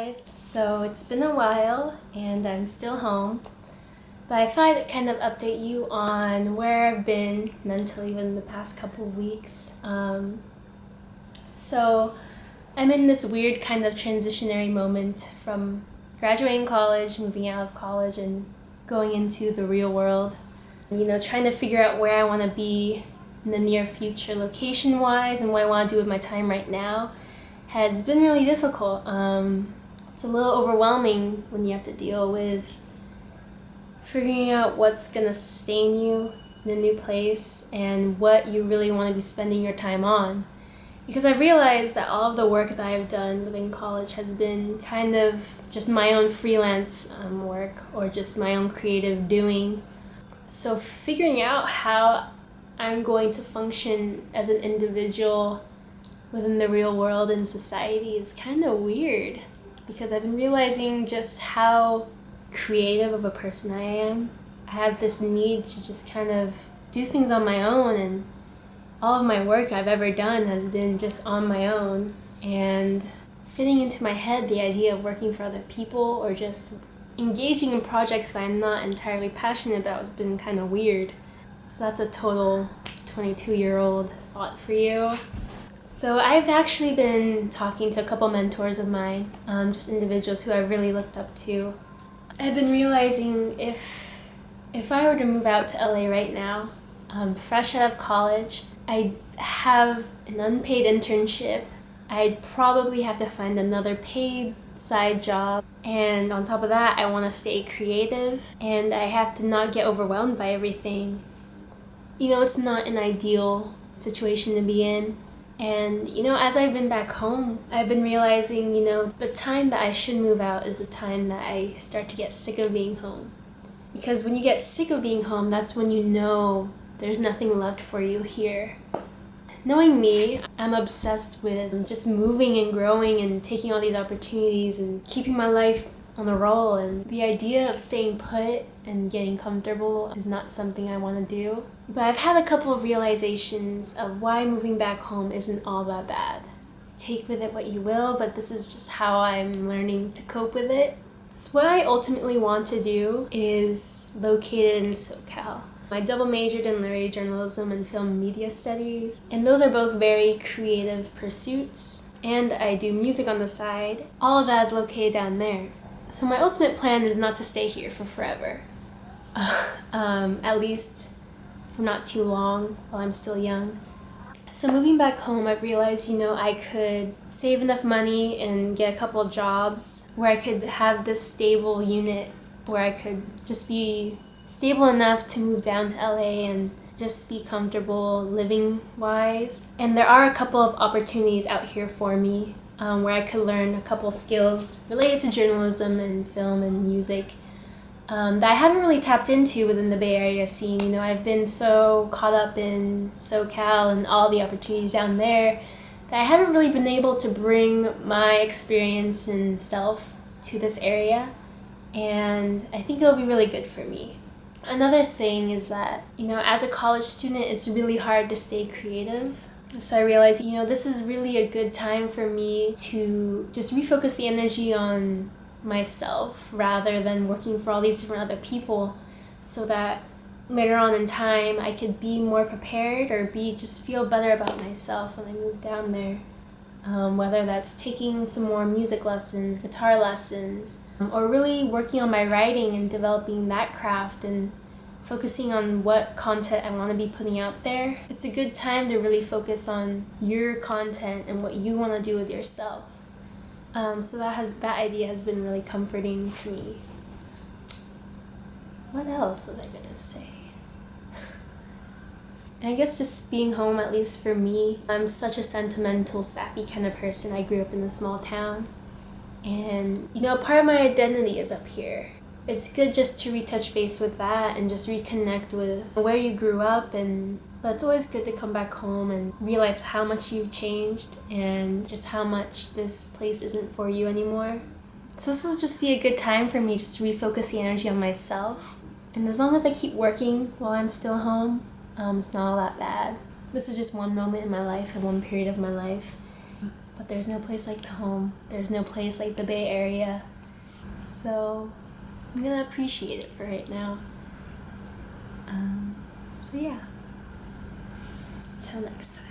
guys. So it's been a while and I'm still home, but I thought I'd kind of update you on where I've been mentally within the past couple of weeks. So I'm in this weird kind of transitionary moment from graduating college, moving out of college, and going into the real world. Trying to figure out where I want to be in the near future location-wise and what I want to do with my time right now has been really difficult. It's a little overwhelming when you have to deal with figuring out what's going to sustain you in a new place and what you really want to be spending your time on. Because I've realized that all of the work that I've done within college has been kind of just my own freelance work or just my own creative doing. So figuring out how I'm going to function as an individual within the real world and society is kind of weird, because I've been realizing just how creative of a person I am. I have this need to just kind of do things on my own, and all of my work I've ever done has been just on my own, and fitting into my head the idea of working for other people or just engaging in projects that I'm not entirely passionate about has been kind of weird. So that's a total 22-year-old thought for you. So I've actually been talking to a couple mentors of mine, just individuals who I really looked up to. I've been realizing if I were to move out to LA right now, fresh out of college, I'd have an unpaid internship. I'd probably have to find another paid side job. And on top of that, I want to stay creative, and I have to not get overwhelmed by everything. It's not an ideal situation to be in. And, as I've been back home, I've been realizing, the time that I should move out is the time that I start to get sick of being home. Because when you get sick of being home, that's when you know there's nothing left for you here. Knowing me, I'm obsessed with just moving and growing and taking all these opportunities and keeping my life on a roll. And the idea of staying put and getting comfortable is not something I want to do. But I've had a couple of realizations of why moving back home isn't all that bad. Take with it what you will, but this is just how I'm learning to cope with it. So what I ultimately want to do is located in SoCal. I double majored in literary journalism and film media studies, and those are both very creative pursuits, and I do music on the side. All of that is located down there. So my ultimate plan is not to stay here for forever. At least for not too long while I'm still young. So moving back home, I've realized, I could save enough money and get a couple of jobs where I could have this stable unit where I could just be stable enough to move down to LA and just be comfortable living wise. And there are a couple of opportunities out here for me where I could learn a couple skills related to journalism and film and music that I haven't really tapped into within the Bay Area scene. I've been so caught up in SoCal and all the opportunities down there that I haven't really been able to bring my experience and self to this area, and I think it'll be really good for me. Another thing is that, as a college student, it's really hard to stay creative. So I realized, this is really a good time for me to just refocus the energy on myself rather than working for all these different other people, so that later on in time I could be more prepared or just feel better about myself when I move down there. Whether that's taking some more music lessons, guitar lessons, or really working on my writing and developing that craft and focusing on what content I want to be putting out there. It's a good time to really focus on your content and what you want to do with yourself. So that idea has been really comforting to me. What else was I gonna say? I guess just being home, at least for me. I'm such a sentimental, sappy kind of person. I grew up in a small town. And, part of my identity is up here. It's good just to retouch base with that and just reconnect with where you grew up. But it's always good to come back home and realize how much you've changed and just how much this place isn't for you anymore. So this will just be a good time for me just to refocus the energy on myself. And as long as I keep working while I'm still home, it's not all that bad. This is just one moment in my life and one period of my life. but there's no place like the home. There's no place like the Bay Area. So I'm gonna appreciate it for right now. So yeah, till next time.